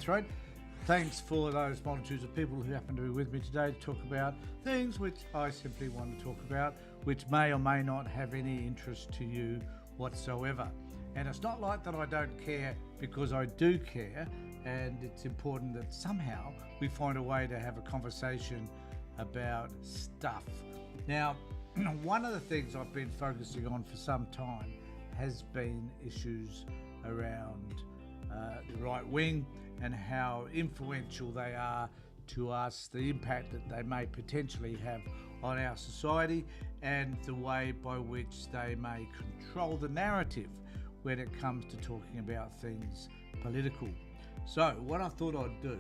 throat. Thanks for those multitudes of people who happen to be with me today to talk about things which I simply want to talk about, which may or may not have any interest to you whatsoever. And it's not like that I don't care, because I do care, and it's important that somehow we find a way to have a conversation about stuff. Now, one of the things I've been focusing on for some time has been issues around the right wing and how influential they are to us, the impact that they may potentially have on our society, and the way by which they may control the narrative when it comes to talking about things political. So what I thought I'd do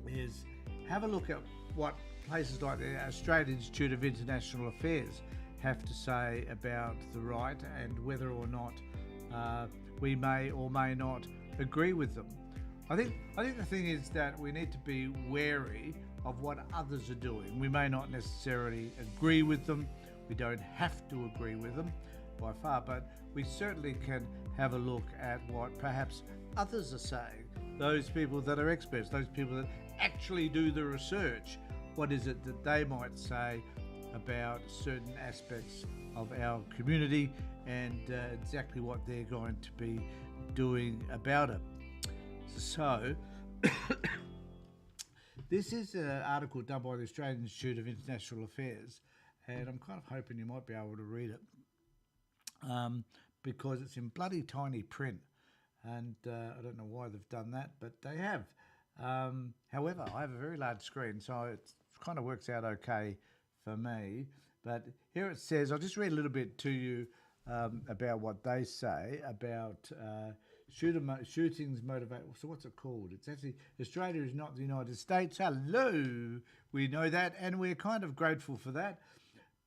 is have a look at what places like the Australian Institute of International Affairs have to say about the right, and whether or not we may or may not agree with them. I think the thing is that we need to be wary of what others are doing. We may not necessarily agree with them. We don't have to agree with them by far, but we certainly can have a look at what perhaps others are saying. Those people that are experts, those people that actually do the research. What is it that they might say about certain aspects of our community, and exactly what they're going to be doing about it. So, this is an article done by the Australian Institute of International Affairs, and I'm kind of hoping you might be able to read it, because it's in bloody tiny print, and I don't know why they've done that, but they have. However, I have a very large screen, so it kind of works out okay for me. But here it says, I'll just read a little bit to you about what they say about shootings motivate. So what's it called? It's actually, Australia is not the United States. Hello, we know that, and we're kind of grateful for that.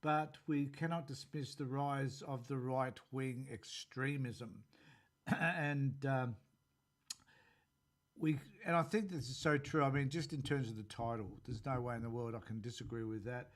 But we cannot dismiss the rise of the right-wing extremism. And I think this is so true. I mean, just in terms of the title, there's no way in the world I can disagree with that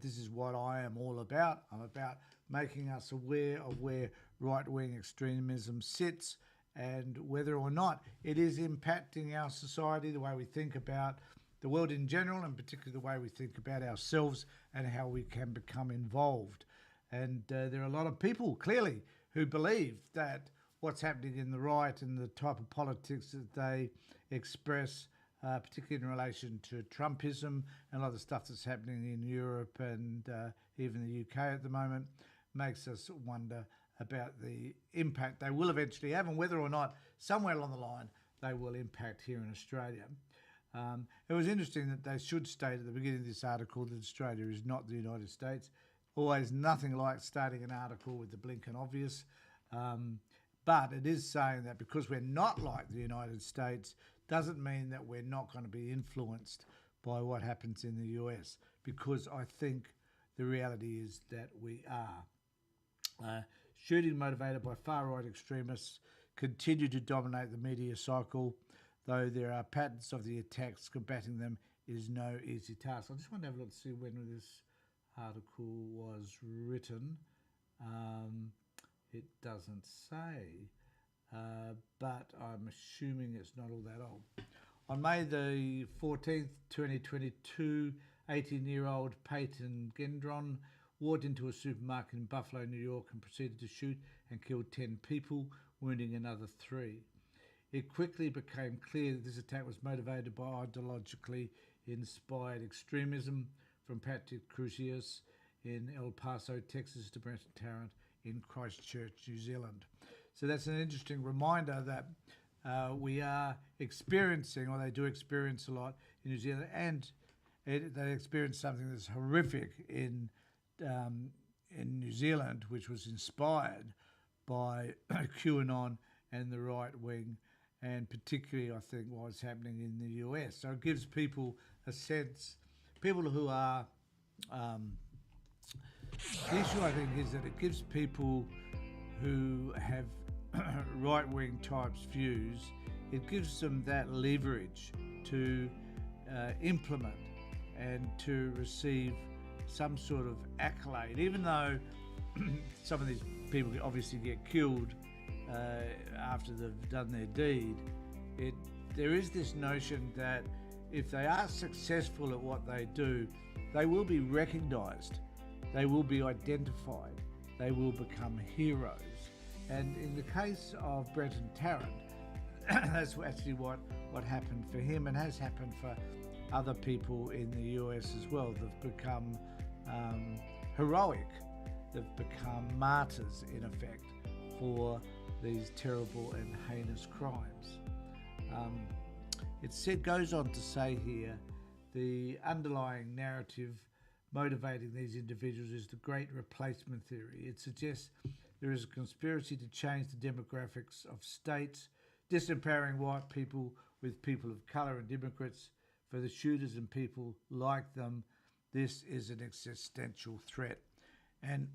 this is what I am all about. I'm about making us aware of where right-wing extremism sits, and whether or not it is impacting our society, the way we think about the world in general, and particularly the way we think about ourselves and how we can become involved. And there are a lot of people, clearly, who believe that what's happening in the right and the type of politics that they express, particularly in relation to Trumpism and a lot of the stuff that's happening in Europe and even the UK at the moment, makes us wonder about the impact they will eventually have, and whether or not somewhere along the line they will impact here in Australia. It was interesting that they should state at the beginning of this article that Australia is not the United States. Always nothing like starting an article with the blinking obvious. But it is saying that because we're not like the United States doesn't mean that we're not going to be influenced by what happens in the US, because I think the reality is that we are. Shooting motivated by far-right extremists continue to dominate the media cycle, though there are patterns of the attacks. Combating them is no easy task. I just want to have a look to see when this article was written. It doesn't say, but I'm assuming it's not all that old. On May the 14th, 2022, 18-year-old Peyton Gendron walked into a supermarket in Buffalo, New York, and proceeded to shoot and kill 10 people, wounding another 3. It quickly became clear that this attack was motivated by ideologically inspired extremism, from Patrick Crusius in El Paso, Texas, to Brenton Tarrant in Christchurch, New Zealand. So that's an interesting reminder that we are experiencing, or they do experience a lot in New Zealand, and they experience something that's horrific in New Zealand, which was inspired by QAnon and the right wing, and particularly, I think, what's happening in the US. So it gives people a sense, people who are, the issue, I think, is that it gives people who have right-wing types views, it gives them that leverage to implement and to receive some sort of accolade, even though some of these people obviously get killed after they've done their deed. It there is this notion that if they are successful at what they do, they will be recognised, they will be identified, they will become heroes. And in the case of Brenton Tarrant, that's actually what happened for him, and has happened for other people in the US as well. They've become heroic, they've become martyrs in effect for these terrible and heinous crimes. It goes on to say here, the underlying narrative motivating these individuals is the Great Replacement theory. It suggests there is a conspiracy to change the demographics of states, disempowering white people with people of colour and immigrants. For the shooters and people like them, this is an existential threat. And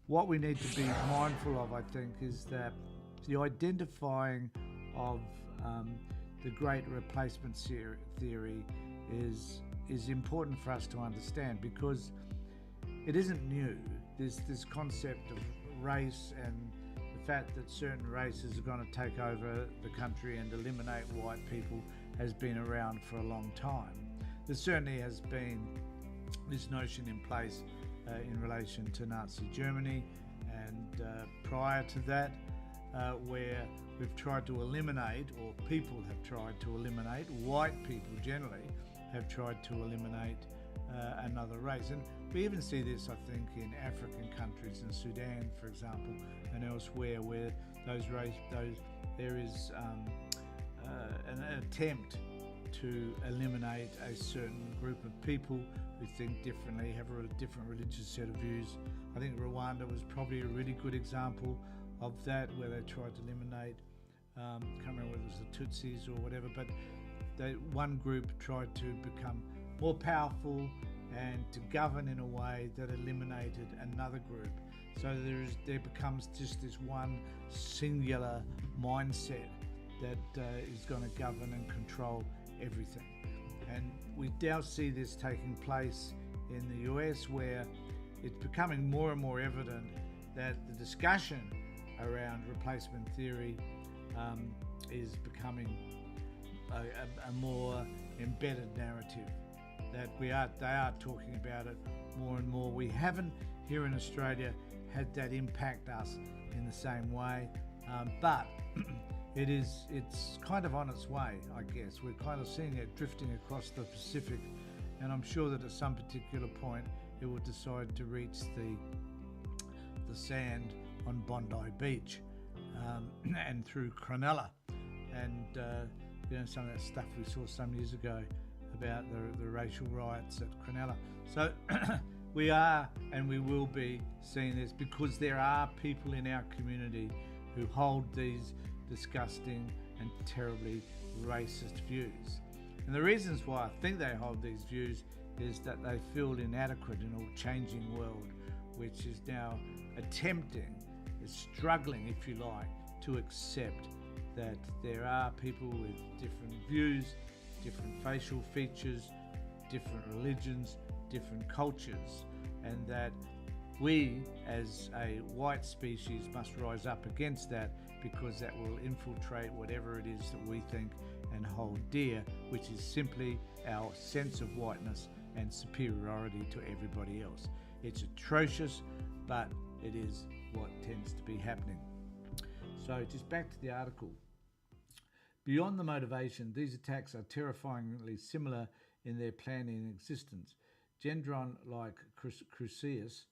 what we need to be mindful of, I think, is that the identifying of the Great Replacement theory is important for us to understand, because it isn't new. This concept of race and the fact that certain races are going to take over the country and eliminate white people has been around for a long time. There certainly has been this notion in place in relation to Nazi Germany, and prior to that, where we've tried to eliminate, or people have tried to eliminate, white people generally have tried to eliminate another race. And we even see this, I think, in African countries, in Sudan, for example, and elsewhere, where there is an attempt to eliminate a certain group of people who think differently, have a different religious set of views. I think Rwanda was probably a really good example of that, where they tried to eliminate, I can't remember whether it was the Tutsis or whatever, but one group tried to become more powerful and to govern in a way that eliminated another group. So there becomes just this one singular mindset that is going to govern and control everything. And we now see this taking place in the US, where it's becoming more and more evident that the discussion around replacement theory is becoming a more embedded narrative, that they are talking about it more and more. We haven't here in Australia had that impact us in the same way, but it's kind of on its way, I guess. We're kind of seeing it drifting across the Pacific, and I'm sure that at some particular point it will decide to reach the sand on Bondi Beach and through Cronulla, and some of that stuff we saw some years ago about the racial riots at Cronulla. So we are and we will be seeing this, because there are people in our community who hold these disgusting and terribly racist views. And the reasons why I think they hold these views is that they feel inadequate in a changing world, which is now is struggling, if you like, to accept that there are people with different views, different facial features, different religions, different cultures, and that we as a white species must rise up against that, because that will infiltrate whatever it is that we think and hold dear, which is simply our sense of whiteness and superiority to everybody else. It's atrocious, but it is what tends to be happening. So just back to the article. Beyond the motivation, these attacks are terrifyingly similar in their planning and existence. Gendron, like Crucius,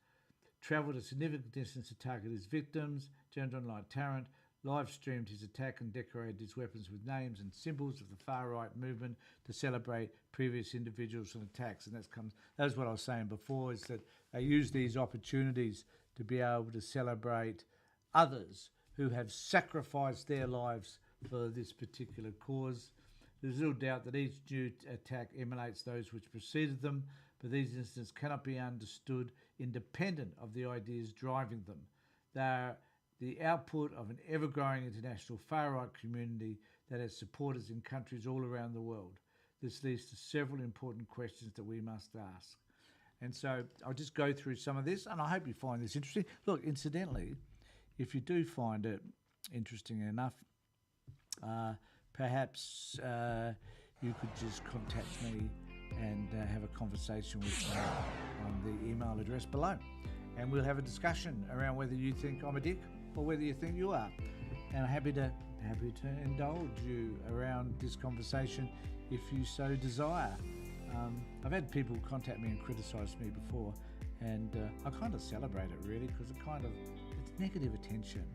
travelled a significant distance to target his victims. Gendron, like Tarrant, live-streamed his attack and decorated his weapons with names and symbols of the far-right movement to celebrate previous individuals and attacks. And that's what I was saying before, is that they use these opportunities to be able to celebrate others who have sacrificed their lives for this particular cause. There's little doubt that each new attack emulates those which preceded them, but these incidents cannot be understood independent of the ideas driving them. They are the output of an ever-growing international far-right community that has supporters in countries all around the world. This leads to several important questions that we must ask. And so I'll just go through some of this, and I hope you find this interesting. Look, incidentally, if you do find it interesting enough, perhaps you could just contact me and have a conversation with me on the email address below. And we'll have a discussion around whether you think I'm a dick or whether you think you are. And I'm happy to indulge you around this conversation if you so desire. I've had people contact me and criticise me before, and I kind of celebrate it really, because it's negative attention.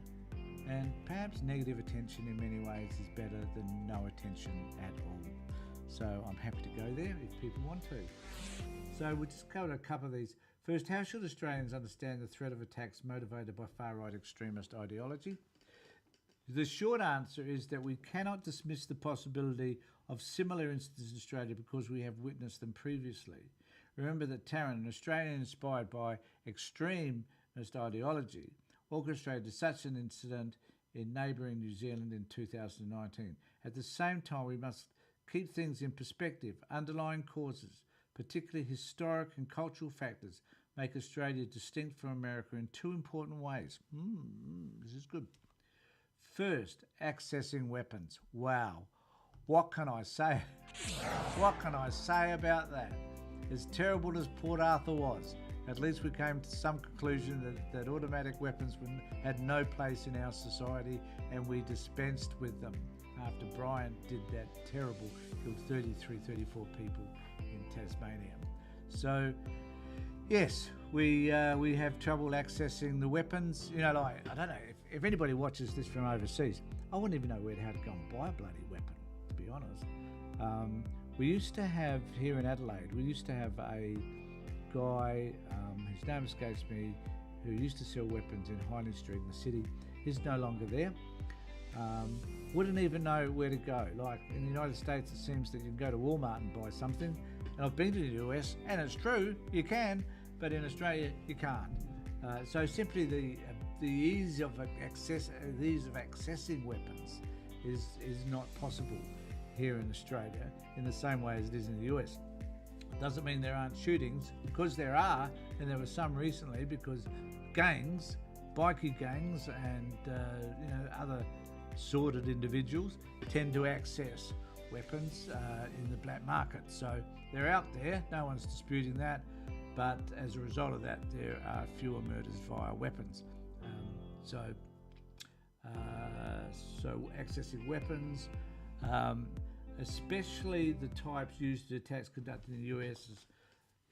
And perhaps negative attention in many ways is better than no attention at all. So I'm happy to go there if people want to. So we'll just cover a couple of these. First, how should Australians understand the threat of attacks motivated by far-right extremist ideology? The short answer is that we cannot dismiss the possibility of similar incidents in Australia because we have witnessed them previously. Remember that Taran, an Australian inspired by extremist ideology, orchestrated such an incident in neighbouring New Zealand in 2019. At the same time, we must keep things in perspective. Underlying causes, particularly historic and cultural factors, make Australia distinct from America in two important ways. This is good. First, accessing weapons. Wow. What can I say? What can I say about that? As terrible as Port Arthur was, at least we came to some conclusion that automatic weapons had no place in our society, and we dispensed with them after Bryant did that terrible, killed 33, 34 people in Tasmania. So, yes, we have trouble accessing the weapons. You know, like, I don't know, if anybody watches this from overseas, I wouldn't even know how to go and buy a bloody weapon, to be honest. We used to have, here in Adelaide, a guy, his name escapes me, who used to sell weapons in Hindley Street in the city. He's no longer there. Wouldn't even know where to go. Like in the United States, it seems that you can go to Walmart and buy something. And I've been to the US, and it's true, you can, but in Australia, you can't. So simply the ease of accessing weapons is not possible here in Australia in the same way as it is in the US. Doesn't mean there aren't shootings, because there are, and there were some recently, because gangs, bikie gangs, and other sordid individuals tend to access weapons in the black market. So they're out there, no one's disputing that, but as a result of that, there are fewer murders via weapons. So accessing weapons, especially the types used in attacks conducted in the US,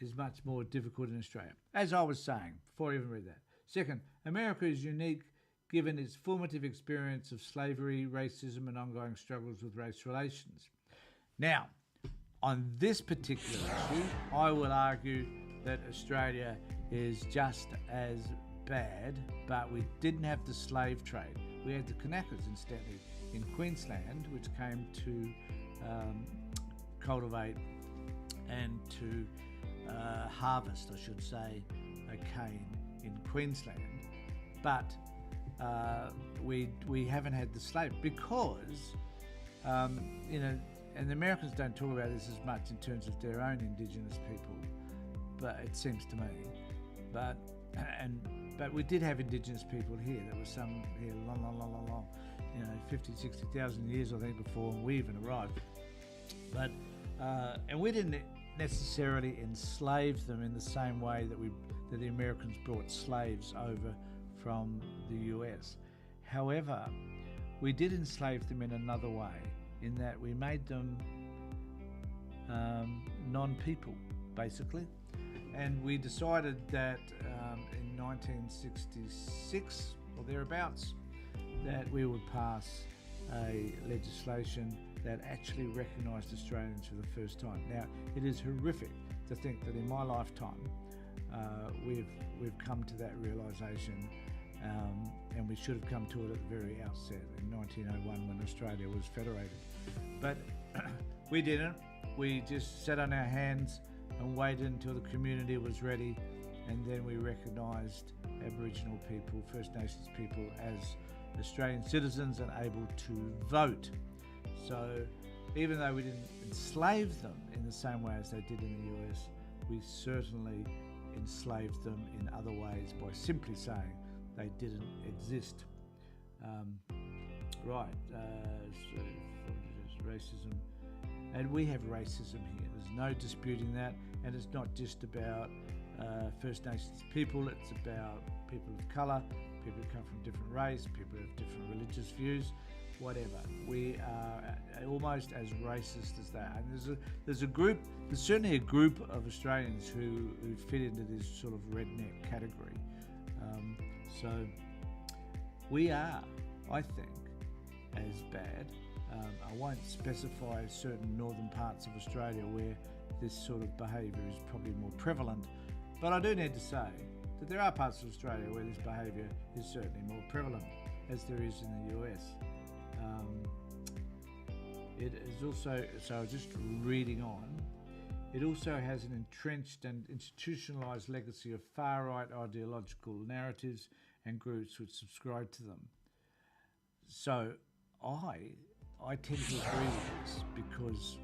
is much more difficult in Australia, as I was saying before I even read that. Second, America is unique given its formative experience of slavery, racism, and ongoing struggles with race relations. Now, on this particular issue, I will argue that Australia is just as bad, but we didn't have the slave trade. We had the Kanakas, incidentally, in Queensland, which came to cultivate and to harvest, I should say, a cane in Queensland. But we haven't had the slave because, and the Americans don't talk about this as much in terms of their own Indigenous people, but it seems to me. But we did have Indigenous people here. There was some here long, 50, 60,000 years, I think, before we even arrived. But and we didn't necessarily enslave them in the same way that the Americans brought slaves over from the US. However, we did enslave them in another way, in that we made them non-people, basically. And we decided that in 1966 or thereabouts, that we would pass a legislation that actually recognised Australians for the first time. Now, it is horrific to think that in my lifetime we've come to that realisation, and we should have come to it at the very outset in 1901 when Australia was federated. But we didn't. We just sat on our hands and waited until the community was ready, and then we recognised Aboriginal people, First Nations people, as Australian citizens and able to vote. So even though we didn't enslave them in the same way as they did in the US, we certainly enslaved them in other ways by simply saying they didn't exist. racism. And we have racism here. There's no disputing that. And it's not just about First Nations people. It's about people of colour, people who come from different race, people who have different religious views, whatever. We are almost as racist as that. And there's certainly a group of Australians who fit into this sort of redneck category. So we are, I think, as bad. I won't specify certain northern parts of Australia where this sort of behaviour is probably more prevalent, but I do need to say that there are parts of Australia where this behaviour is certainly more prevalent, as there is in the US. It is also, so just reading on, it also has an entrenched and institutionalised legacy of far-right ideological narratives and groups which subscribe to them. So I tend to agree with this because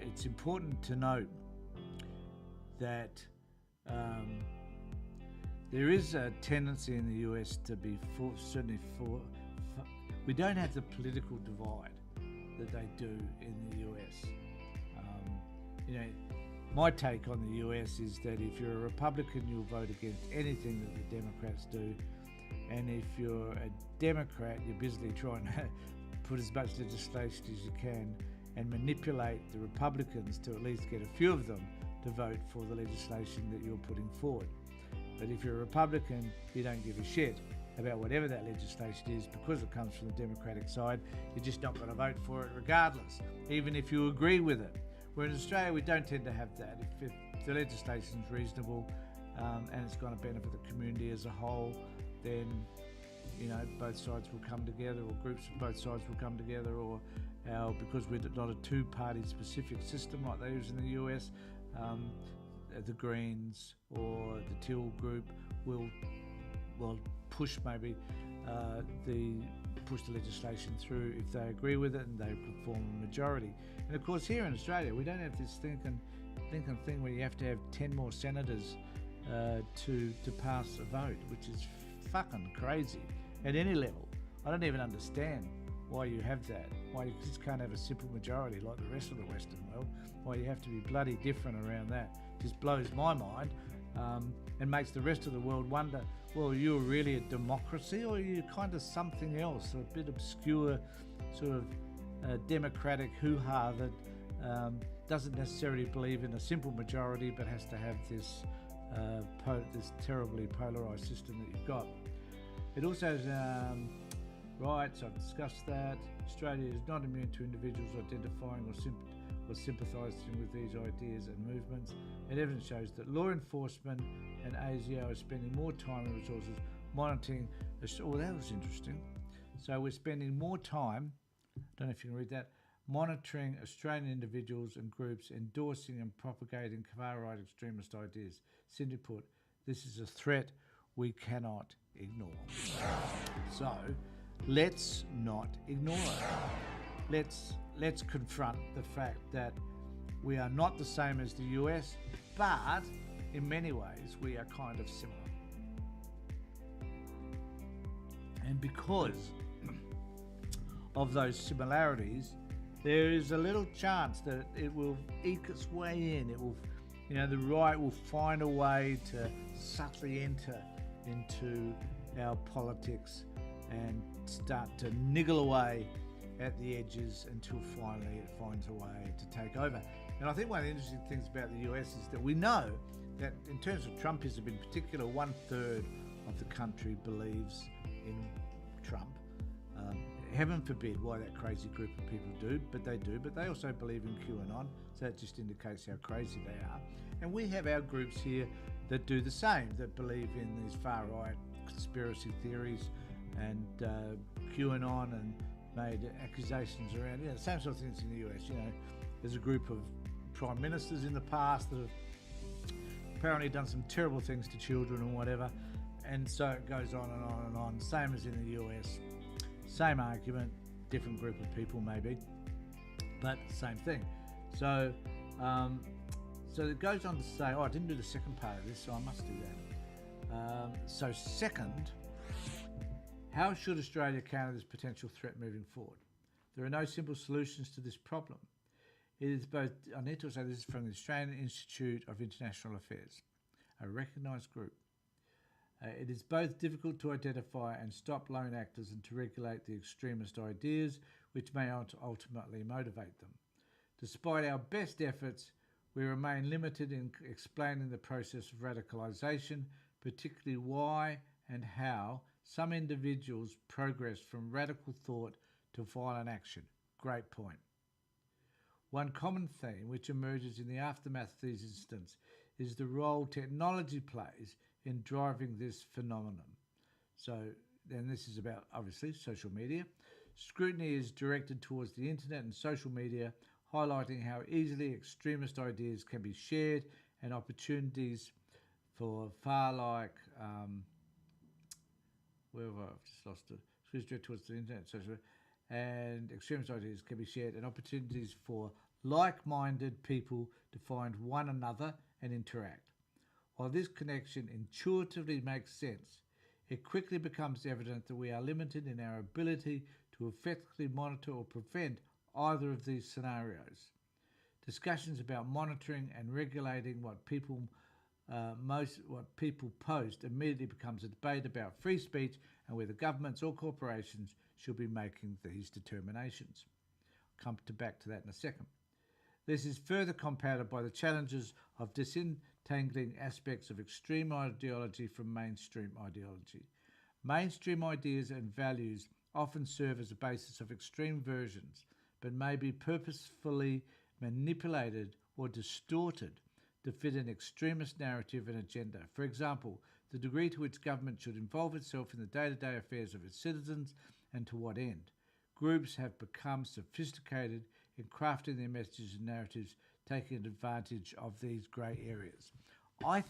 it's important to note that there is a tendency in the US to be we don't have the political divide that they do in the US. My take on the US is that if you're a Republican, you'll vote against anything that the Democrats do, and if you're a Democrat, you're busily trying to put as much legislation as you can and manipulate the Republicans to at least get a few of them to vote for the legislation that you're putting forward. But if you're a Republican, you don't give a shit about whatever that legislation is because it comes from the Democratic side. You're just not going to vote for it regardless, even if you agree with it. Whereas in Australia, we don't tend to have that. If the legislation is reasonable and it's going to benefit the community as a whole, then both sides will come together, or groups of both sides will come together, or because we're not a two-party specific system like they use in the US, the Greens or the Teal group will push maybe push the legislation through if they agree with it and they could form a majority. And of course here in Australia we don't have this thinking thing where you have to have 10 more senators to pass a vote, which is fucking crazy at any level. I don't even understand why you have that, why you just can't have a simple majority like the rest of the Western world, why you have to be bloody different around that. Just blows my mind and makes the rest of the world wonder, well, you're really a democracy or you're kind of something else, a bit obscure sort of democratic hoo-ha that doesn't necessarily believe in a simple majority but has to have this this terribly polarised system that you've got. It also has rights, I've discussed that. Australia is not immune to individuals identifying or sympathising with these ideas and movements, and evidence shows that law enforcement and ASIO are spending more time and resources monitoring. Oh, that was interesting. So we're spending more time, I don't know if you can read that, monitoring Australian individuals and groups endorsing and propagating far-right extremist ideas. Simply put, this is a threat we cannot ignore. So let's not ignore it. Let's confront the fact that we are not the same as the US, but in many ways we are kind of similar. And because of those similarities, there is a little chance that it will eke its way in. It will, the right will find a way to subtly enter into our politics and start to niggle away at the edges until finally it finds a way to take over. And I think one of the interesting things about the US is that we know that in terms of Trumpism in particular, 1/3 of the country believes in Trump. Heaven forbid why that crazy group of people do, but they do. But they also believe in QAnon, so that just indicates how crazy they are. And we have our groups here that do the same, that believe in these far-right conspiracy theories and QAnon, and made accusations around, the same sort of things in the US. There's a group of prime ministers in the past that have apparently done some terrible things to children and whatever, and so it goes on and on and on, same as in the US. Same argument, different group of people maybe, but same thing. So it goes on to say, I didn't do the second part of this, so I must do that. So second, how should Australia counter this potential threat moving forward? There are no simple solutions to this problem. It is both, I need to say this is from the Australian Institute of International Affairs, a recognised group. It is both difficult to identify and stop lone actors and to regulate the extremist ideas which may ultimately motivate them. Despite our best efforts, we remain limited in explaining the process of radicalisation, particularly why and how some individuals progress from radical thought to violent action. Great point. One common theme which emerges in the aftermath of these incidents is the role technology plays in driving this phenomenon. So, and this is about, obviously, social media. Scrutiny is directed towards the internet and social media, highlighting how easily extremist ideas can be shared and opportunities for far-like, where have I just lost it? Scrutiny is directed towards the internet, social media, and extremist ideas can be shared and opportunities for like-minded people to find one another and interact. While this connection intuitively makes sense, it quickly becomes evident that we are limited in our ability to effectively monitor or prevent either of these scenarios. Discussions about monitoring and regulating what people post immediately becomes a debate about free speech and whether governments or corporations should be making these determinations. I'll come back to that in a second. This is further compounded by the challenges of disentangling aspects of extreme ideology from mainstream ideology. Mainstream ideas and values often serve as a basis of extreme versions, but may be purposefully manipulated or distorted to fit an extremist narrative and agenda. For example, the degree to which government should involve itself in the day-to-day affairs of its citizens and to what end. Groups have become sophisticated in crafting their messages and narratives, taking advantage of these grey areas. I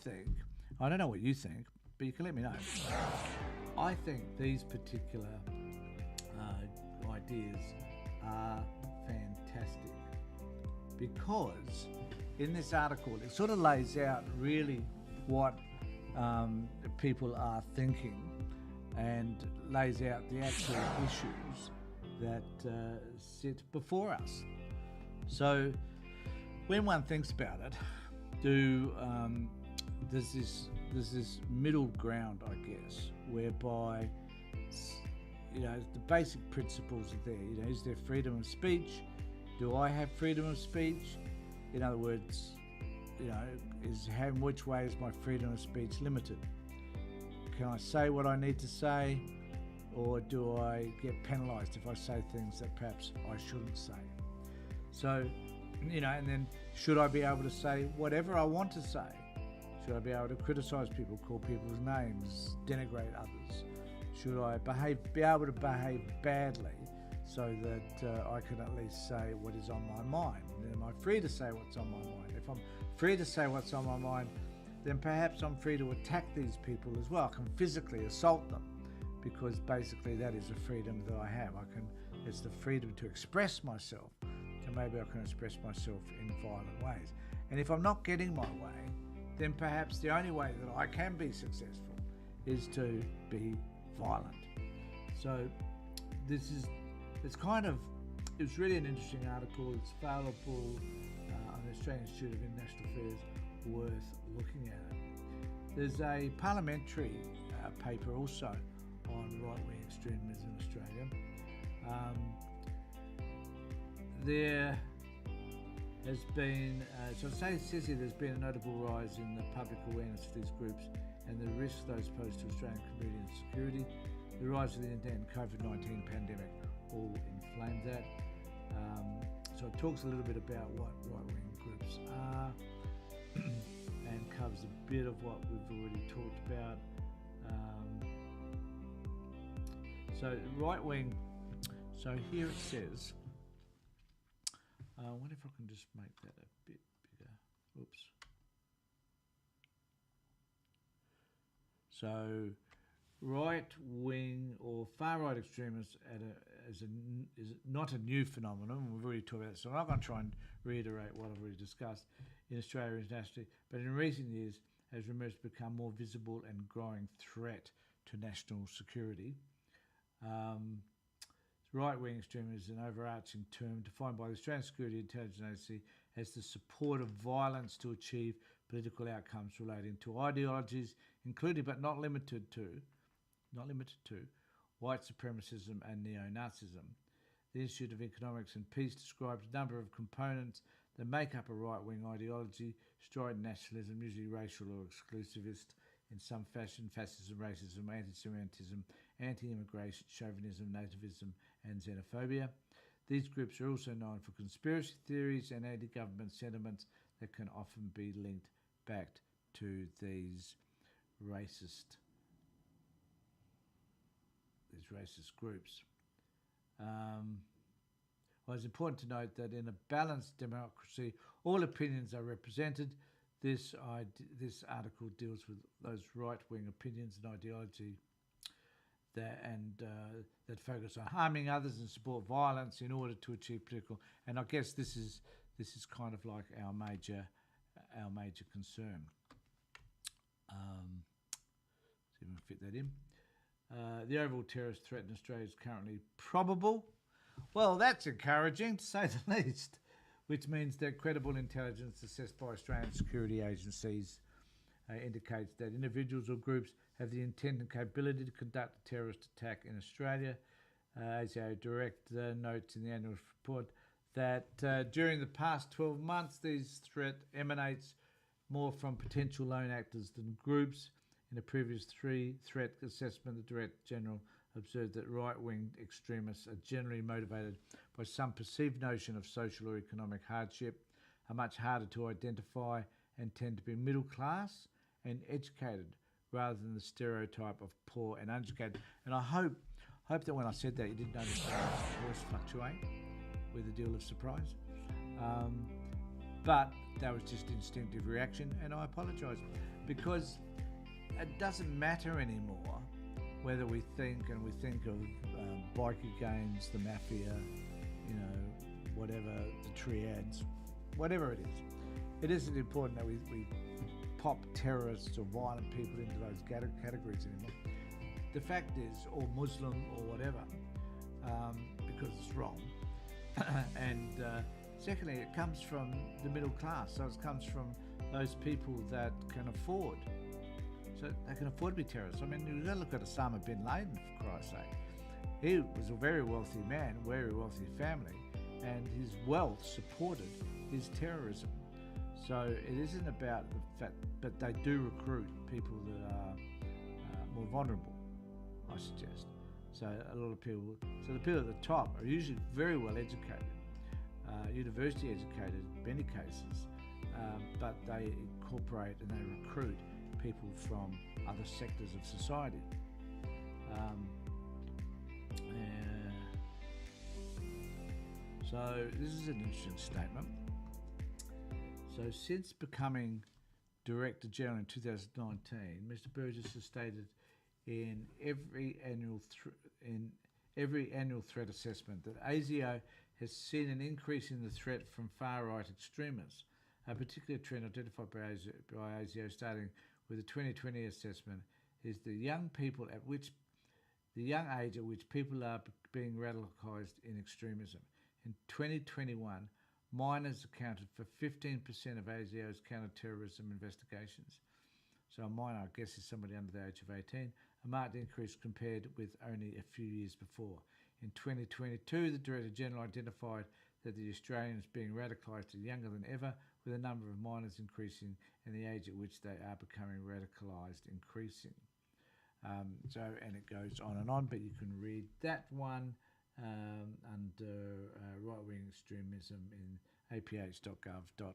don't know what you think, but you can let me know. I think these particular ideas are fantastic because in this article it sort of lays out really what people are thinking and lays out the actual issues that sit before us. So when one thinks about it, there's this middle ground, I guess, whereby the basic principles are there. Is there freedom of speech? Do I have freedom of speech? In other words, in which way is my freedom of speech limited? Can I say what I need to say, or do I get penalised if I say things that perhaps I shouldn't say? So, and then should I be able to say whatever I want to say? Should I be able to criticise people, call people's names, denigrate others? Should I be able to behave badly so that I can at least say what is on my mind? And am I free to say what's on my mind? If I'm free to say what's on my mind, then perhaps I'm free to attack these people as well. I can physically assault them because basically that is a freedom that I have. It's the freedom to express myself. So maybe I can express myself in violent ways. And if I'm not getting my way, then perhaps the only way that I can be successful is to be violent. So it's really an interesting article. It's available on the Australian Institute of International Affairs, worth looking at. There's a parliamentary paper also on right-wing extremism in Australia. There has been, it says here there's been a notable rise in the public awareness of these groups and the risks those pose to Australian community and security. The rise of the internet and COVID-19 pandemic all inflamed that. So it talks a little bit about what right-wing groups are and covers a bit of what we've already talked about. So right-wing, so here it says, I wonder if I can just make that a bit bigger. Oops. So right-wing or far-right extremists is not a new phenomenon. We've already talked about it, so I'm not going to try and reiterate what I've already discussed in Australia and internationally, but in recent years has emerged to become more visible and growing threat to national security. Right-wing extremism is an overarching term defined by the Australian Security Intelligence Agency as the support of violence to achieve political outcomes relating to ideologies, including but not limited to white supremacism and neo-Nazism. The Institute of Economics and Peace describes a number of components that make up a right-wing ideology: strident nationalism, usually racial or exclusivist in some fashion, fascism, racism, anti-Semitism, anti-immigration, chauvinism, nativism and xenophobia. These groups are also known for conspiracy theories and anti-government sentiments that can often be linked back to these racist groups. Well, it's important to note that in a balanced democracy, all opinions are represented. This article deals with those right-wing opinions and ideology that focus on harming others and support violence in order to achieve political. And I guess this is kind of like our major concern. See if we can fit that in. The overall terrorist threat in Australia is currently probable. Well, that's encouraging, to say the least, which means that credible intelligence assessed by Australian security agencies indicates that individuals or groups have the intent and capability to conduct a terrorist attack in Australia. ASIO Direct notes in the annual report that during the past 12 months, this threat emanates more from potential lone actors than groups. In a previous threat assessment, the Director General observed that right-wing extremists are generally motivated by some perceived notion of social or economic hardship, are much harder to identify and tend to be middle class and educated rather than the stereotype of poor and uneducated. And I hope that when I said that you didn't notice my voice fluctuate with a deal of surprise. But that was just instinctive reaction, and I apologise, because it doesn't matter anymore whether we think of biker gangs, the mafia, whatever, the triads, whatever it is. It isn't important that we pop terrorists or violent people into those categories anymore. The fact is, or Muslim or whatever, because it's wrong. And secondly, it comes from the middle class, so it comes from those people that can afford. So they can afford to be terrorists. I mean, you've got to look at Osama bin Laden, for Christ's sake. He was a very wealthy man, very wealthy family, and his wealth supported his terrorism. So it isn't about the fact, but they do recruit people that are more vulnerable, I suggest. So a lot of people, so the people at the top are usually very well educated, university educated in many cases, but they incorporate and they recruit people from other sectors of society. So this is an interesting statement. So since becoming Director General in 2019, Mr. Burgess has stated in every annual threat assessment that ASIO has seen an increase in the threat from far-right extremists. A particular trend identified by ASIO starting with the 2020 assessment is the young age at which people are being radicalised in extremism. In 2021, minors accounted for 15% of ASIO's counter-terrorism investigations. So a minor, I guess, is somebody under the age of 18, a marked increase compared with only a few years before. In 2022, the Director General identified that the Australians being radicalised are younger than ever, with a number of minors increasing and the age at which they are becoming radicalised increasing. And it goes on, but you can read that one under right-wing extremism in aph.gov.au.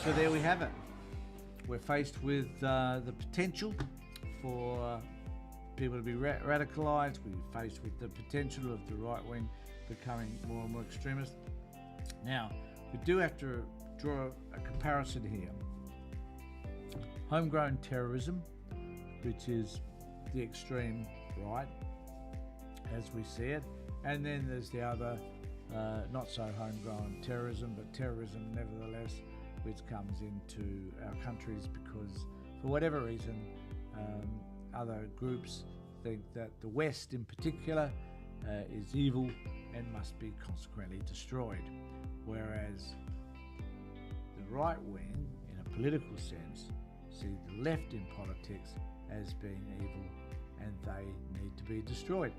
So there we have it. We're faced with the potential for people to be radicalised. We're faced with the potential of the right wing becoming more and more extremist. Now, we do have to draw a comparison here. Homegrown terrorism, which is the extreme right, as we see it, and then there's the other not so homegrown terrorism, but terrorism nevertheless, which comes into our countries because, for whatever reason, other groups think that the West in particular is evil and must be consequently destroyed, whereas the right wing, in a political sense, see the left in politics as being evil and they need to be destroyed.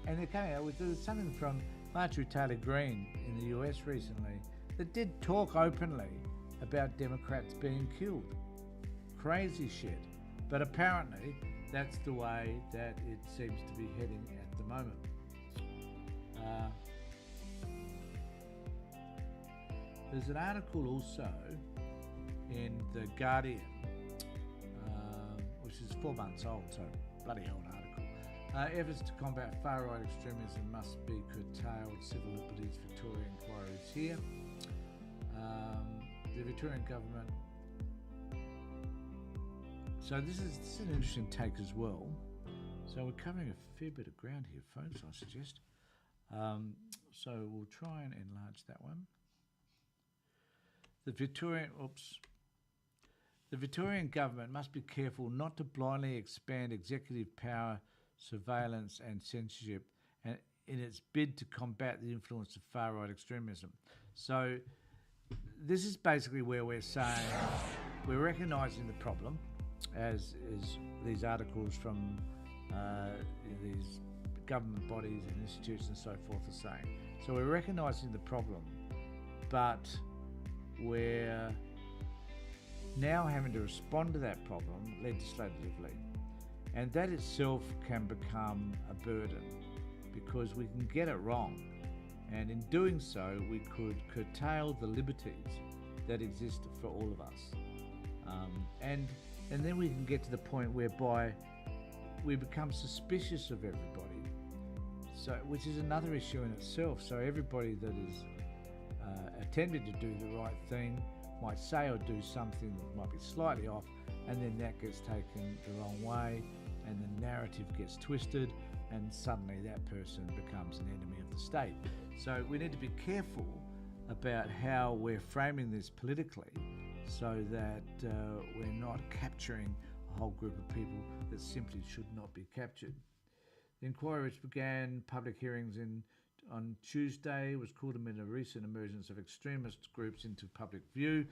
And they're coming out with something from Marjorie Taylor Greene in the US recently that did talk openly about Democrats being killed. Crazy shit. But apparently that's the way that it seems to be heading at the moment. There's an article also in The Guardian, which is 4 months old, so bloody old article. Efforts to combat far-right extremism must be curtailed. Civil Liberties Victoria inquiries here. The Victorian government. So this is an interesting take as well. So we're covering a fair bit of ground here, folks, I suggest. So we'll try and enlarge that one. The Victorian government must be careful not to blindly expand executive power, surveillance and censorship in its bid to combat the influence of far-right extremism. So this is basically where we're saying we're recognising the problem, as these articles from these government bodies and institutions and so forth are saying. So we're recognising the problem, but we're now having to respond to that problem legislatively. And that itself can become a burden because we can get it wrong. And in doing so, we could curtail the liberties that exist for all of us. And then we can get to the point whereby we become suspicious of everybody, so which is another issue in itself. So everybody that is attempting to do the right thing might say or do something that might be slightly off, and then that gets taken the wrong way, and the narrative gets twisted, and suddenly that person becomes an enemy of the state. So we need to be careful about how we're framing this politically, so that we're not capturing a whole group of people that simply should not be captured. The inquiry, which began public hearings on Tuesday, was called amid a recent emergence of extremist groups into public view.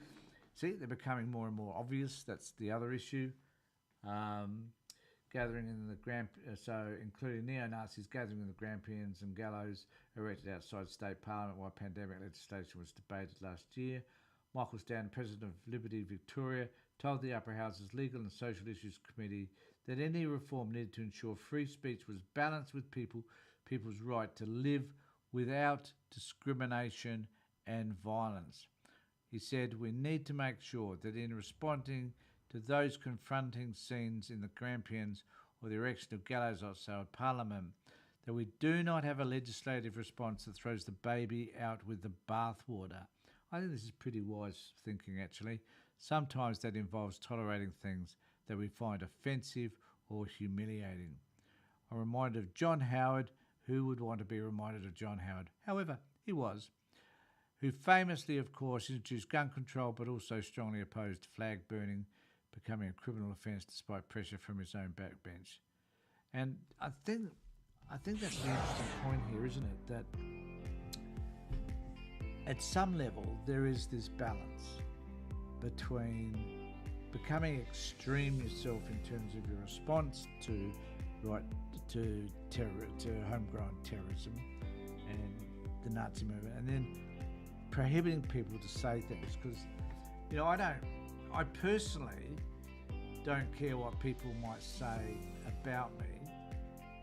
See, they're becoming more and more obvious. That's the other issue. Gathering in the including neo-Nazis gathering in the Grampians and gallows erected outside State Parliament while pandemic legislation was debated last year. Michael Stanton, President of Liberty Victoria, told the Upper House's Legal and Social Issues Committee that any reform needed to ensure free speech was balanced with people's right to live without discrimination and violence. He said, "We need to make sure that in responding to those confronting scenes in the Grampians or the erection of gallows outside Parliament, that we do not have a legislative response that throws the baby out with the bathwater." I think this is pretty wise thinking, actually. Sometimes that involves tolerating things that we find offensive or humiliating. I'm reminded of John Howard. Who would want to be reminded of John Howard? However, he was, who famously, of course, introduced gun control but also strongly opposed flag burning, becoming a criminal offence despite pressure from his own backbench. And I think that's the interesting point here, isn't it? That at some level there is this balance between becoming extreme yourself in terms of your response to homegrown terrorism and the Nazi movement, and then prohibiting people to say things, because I personally don't care what people might say about me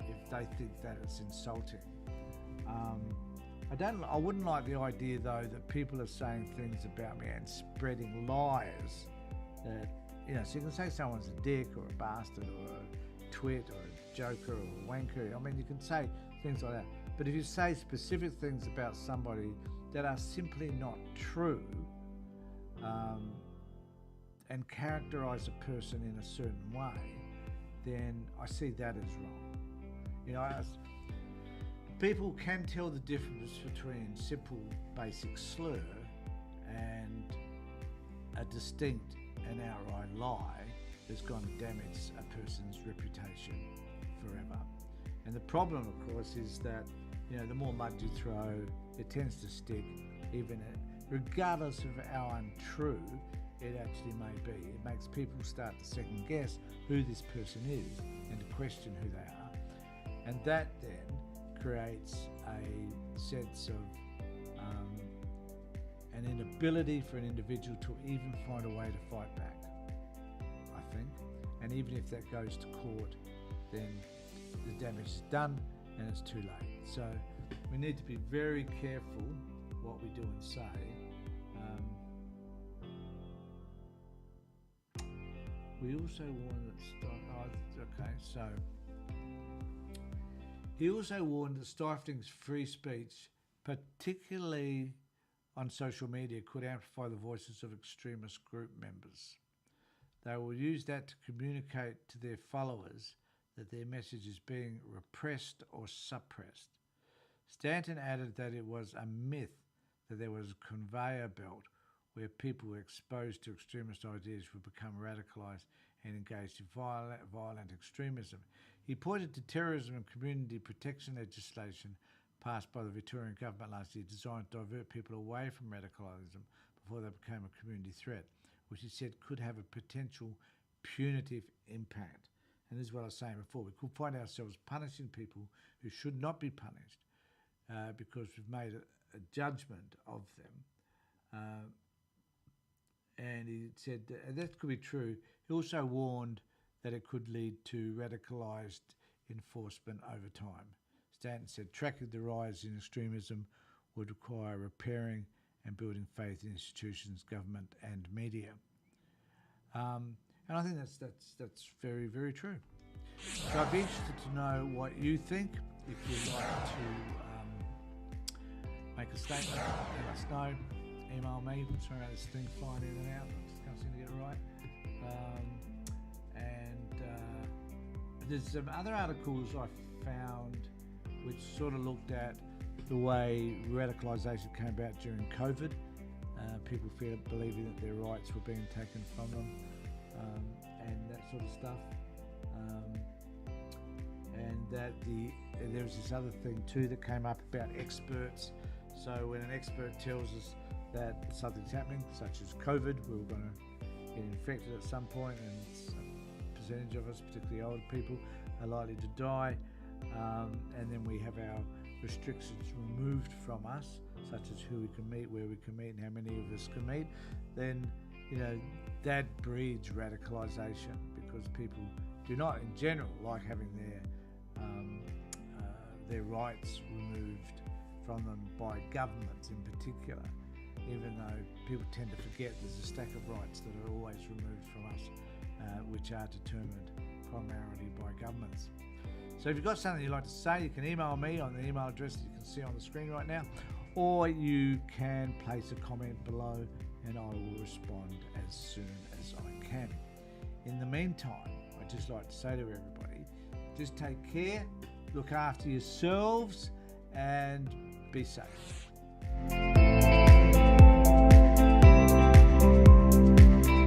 if they think that it's insulting. I wouldn't like the idea though that people are saying things about me and spreading lies that, so you can say someone's a dick or a bastard or a twit or a joker or a wanker. I mean, you can say things like that. But if you say specific things about somebody that are simply not true, and characterise a person in a certain way, then I see that as wrong. People can tell the difference between simple, basic slur and a distinct and outright lie that's going to damage a person's reputation forever. And the problem, of course, is that the more mud you throw, it tends to stick, regardless of how untrue it actually may be. It makes people start to second guess who this person is and to question who they are. And that then creates a sense of an inability for an individual to even find a way to fight back, I think. And even if that goes to court, then the damage is done and it's too late. So we need to be very careful what we do and say. We also warned he also warned that stifling free speech, particularly on social media, could amplify the voices of extremist group members. They will use that to communicate to their followers that their message is being repressed or suppressed. Stanton added that it was a myth that there was a conveyor belt where people were exposed to extremist ideas would become radicalised and engaged in violent extremism. He pointed to terrorism and community protection legislation passed by the Victorian government last year, designed to divert people away from radicalism before they became a community threat, which he said could have a potential punitive impact. And this is what I was saying before. We could find ourselves punishing people who should not be punished because we've made a judgment of them. And he said that could be true. He also warned that it could lead to radicalised enforcement over time. Stanton said tracking the rise in extremism would require repairing and building faith in institutions, government and media. And I think that's very, very true. So I'd be interested to know what you think. If you'd like to make a statement, let us know. Email me. Sorry about this thing flying in and out. I just can't seem to get it right. There's some other articles I found which sort of looked at the way radicalisation came about during COVID. People believing that their rights were being taken from them and that sort of stuff. And that there was this other thing too that came up about experts. So when an expert tells us that something's happening, such as COVID, we're going to get infected at some point, and a percentage of us, particularly older people, are likely to die. And then we have our restrictions removed from us, such as who we can meet, where we can meet, and how many of us can meet. Then, that breeds radicalisation, because people do not, in general, like having their rights removed from them by governments in particular, even though people tend to forget there's a stack of rights that are always removed from us, which are determined primarily by governments. So if you've got something you'd like to say, you can email me on the email address that you can see on the screen right now, or you can place a comment below and I will respond as soon as I can. In the meantime, I'd just like to say to everybody, just take care, look after yourselves and be safe.